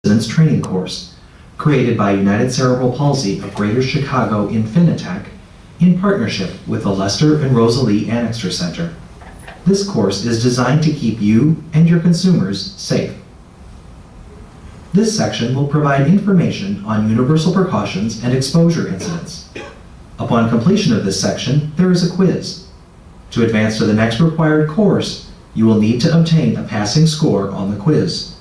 Residence Training Course, created by United Cerebral Palsy of Greater Chicago Infinitec in partnership with the Lester and Rosalie Annixter Center. This course is designed to keep you and your consumers safe. This section will provide information on universal precautions and exposure incidents. Upon completion of this section, there is a quiz. To advance to the next required course, you will need to obtain a passing score on the quiz.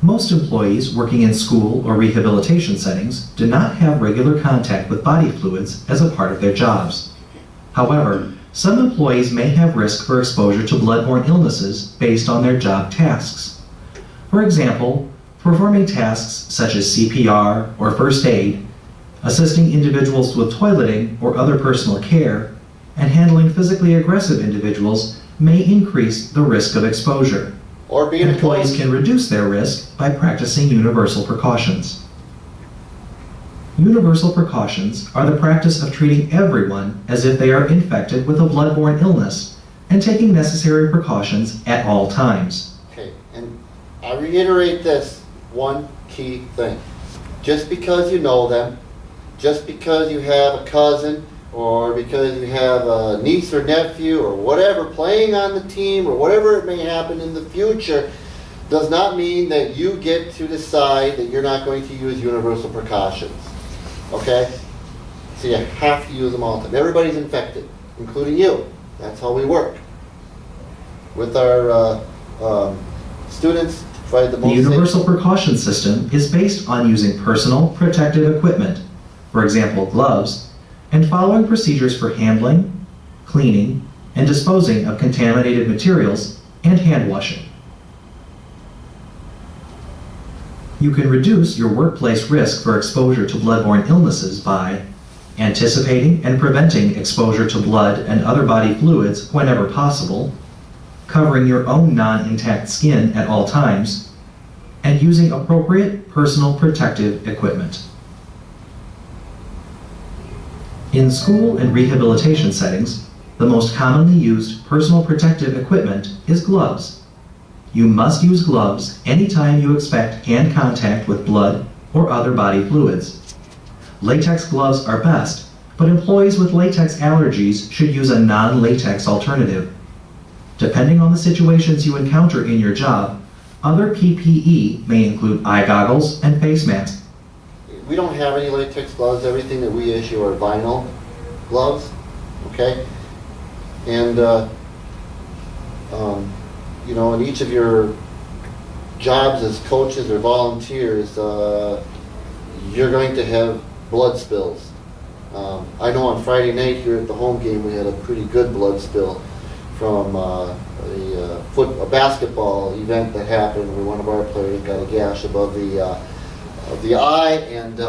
Most employees working in school or rehabilitation settings do not have regular contact with body fluids as a part of their jobs. However, some employees may have risk for exposure to bloodborne illnesses based on their job tasks. For example, performing tasks such as CPR or first aid, assisting individuals with toileting or other personal care, and handling physically aggressive individuals may increase the risk of exposure. Or being Employees can reduce their risk by practicing universal precautions. Universal precautions are the practice of treating everyone as if they are infected with a bloodborne illness and taking necessary precautions at all times. Okay, and I reiterate this one key thing. Just because you know them, just because you have a cousin, or because you have a niece or nephew or whatever playing on the team, or whatever it may happen in the future, does not mean that you get to decide that you're not going to use universal precautions. Okay? So you have to use them all the time. Everybody's infected, including you. That's how we work. With our students, try the The most universal precaution system is based on using personal protective equipment, for example gloves, and following procedures for handling, cleaning, and disposing of contaminated materials and hand washing. You can reduce your workplace risk for exposure to bloodborne illnesses by anticipating and preventing exposure to blood and other body fluids whenever possible, covering your own non-intact skin at all times, and using appropriate personal protective equipment. In school and rehabilitation settings, the most commonly used personal protective equipment is gloves. You must use gloves anytime you expect hand contact with blood or other body fluids. Latex gloves are best, but employees with latex allergies should use a non-latex alternative. Depending on the situations you encounter in your job, other PPE may include eye goggles and face masks. We don't have any latex gloves. Everything that we issue are vinyl gloves, okay? And, you know, in each of your jobs as coaches or volunteers, you're going to have blood spills. I know on Friday night here at the home game we had a pretty good blood spill from a basketball event that happened where one of our players got a gash above the eye, and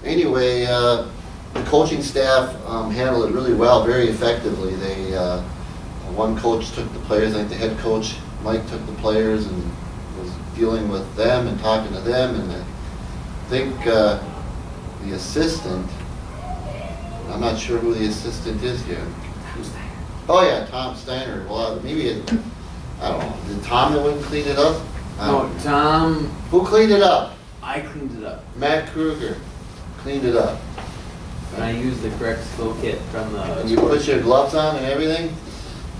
anyway, the coaching staff handled it really well, very effectively. One coach took the players, I think the head coach, Mike, took the players and was dealing with them and talking to them, and I think the assistant, I'm not sure who the assistant is here. Oh yeah, Tom Steiner. Well, maybe I don't know. Did Tom that wouldn't clean it up? No, Tom. Who cleaned it up? I cleaned it up. Matt Kruger cleaned it up. And I used the correct spill kit from the. And you put your gloves on and everything,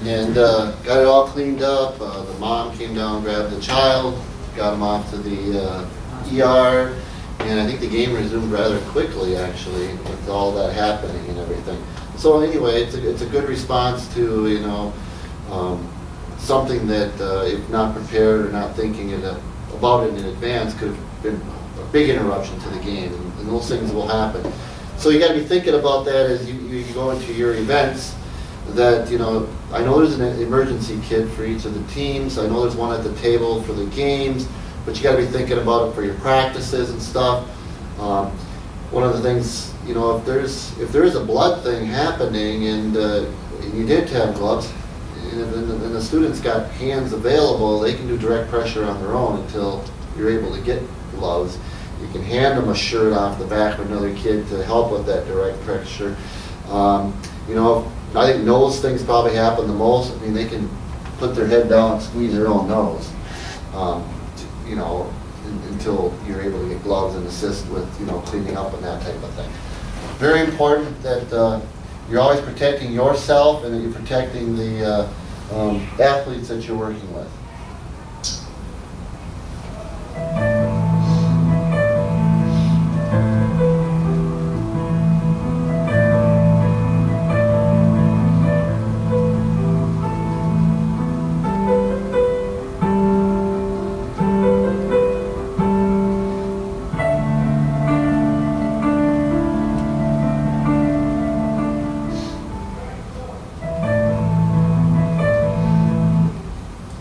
and got it all cleaned up. The mom came down, grabbed the child, got him off to the ER, and I think the game resumed rather quickly, actually, with all that happening and everything. So anyway, it's a good response to, you know, something that if not prepared or not thinking about it in advance could have been a big interruption to the game, and those things will happen. So you got to be thinking about that as you go into your events, that, you know, I know there's an emergency kit for each of the teams. I know there's one at the table for the games, but you got to be thinking about it for your practices and stuff. One of the things, you know, if there is a blood thing happening and you did have gloves, and the students got hands available, they can do direct pressure on their own until you're able to get gloves. You can hand them a shirt off the back of another kid to help with that direct pressure. You know, I think nose things probably happen the most. I mean, they can put their head down and squeeze their own nose. until you're able to get gloves and assist with, cleaning up and that type of thing. Very important that you're always protecting yourself and that you're protecting the athletes that you're working with.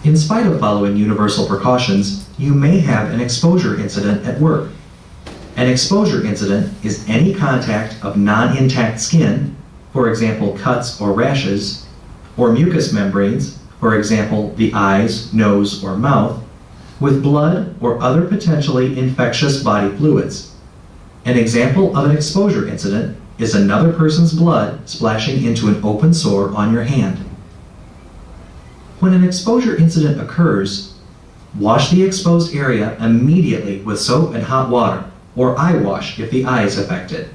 In spite of following universal precautions, you may have an exposure incident at work. An exposure incident is any contact of non-intact skin, for example cuts or rashes, or mucous membranes, for example the eyes, nose, or mouth, with blood or other potentially infectious body fluids. An example of an exposure incident is another person's blood splashing into an open sore on your hand. When an exposure incident occurs, wash the exposed area immediately with soap and hot water, or eye wash if the eye is affected.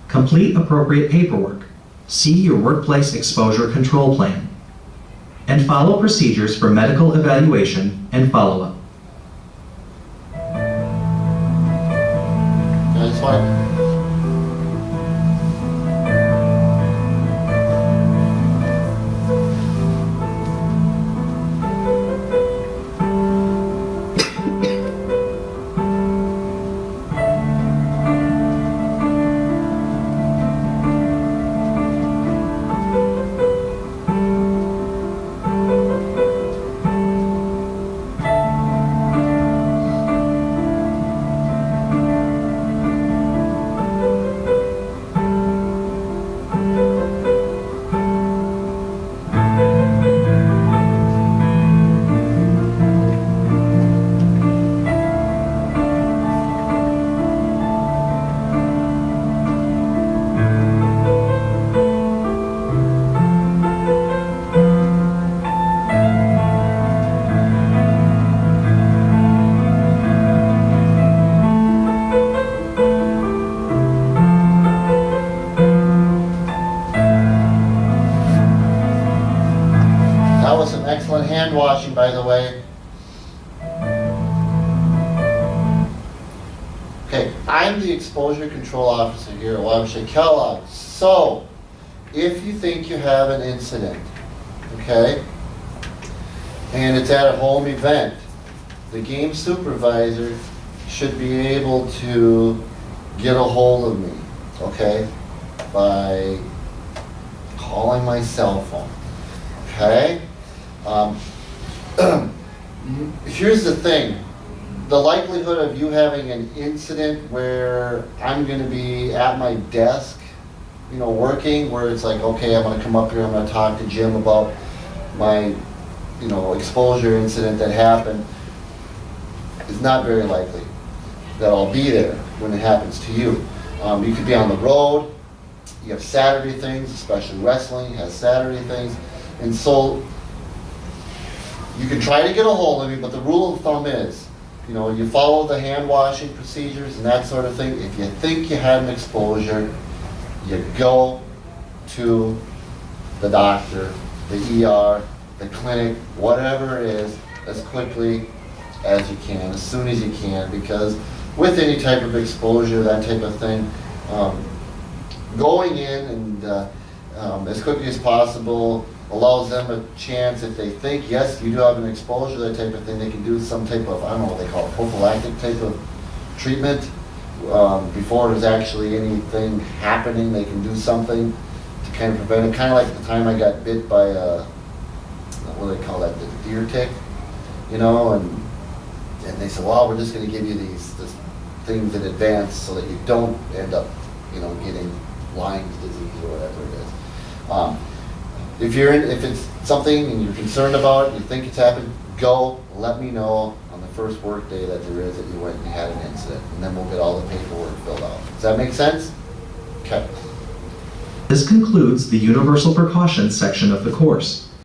Complete appropriate paperwork. See your workplace exposure control plan. And follow procedures for medical evaluation and follow-up. That's fine. Excellent hand washing, by the way. Okay, I'm the exposure control officer here at Wabash Kellogg. So, if you think you have an incident, okay, and it's at a home event, the game supervisor should be able to get a hold of me, okay, by calling my cell phone, okay? Here's the thing. The likelihood of you having an incident where I'm going to be at my desk, working, where it's like, okay, I'm going to come up here, I'm going to talk to Jim about my, exposure incident that happened, is not very likely that I'll be there when it happens to you. You could be on the road, you have Saturday things, especially wrestling has Saturday things, and so you can try to get a hold of me, but the rule of thumb is, you follow the hand washing procedures and that sort of thing. If you think you had an exposure, you go to the doctor, the ER, the clinic, whatever it is, as quickly as you can, as soon as you can, because with any type of exposure, that type of thing, going in and as quickly as possible allows them a chance, if they think, yes, you do have an exposure, that type of thing, they can do some type of, I don't know what they call it, prophylactic type of treatment. Before there's actually anything happening, they can do something to kind of prevent it. Kind of like the time I got bit by what do they call that, the deer tick, and they said, well, we're just going to give you these things in advance so that you don't end up, getting Lyme's disease or whatever it is. If it's something and you're concerned about it, you think it's happened, go, let me know on the first work day that there is that you went and had an incident, and then we'll get all the paperwork filled out. Does that make sense? Okay. This concludes the Universal Precautions section of the course.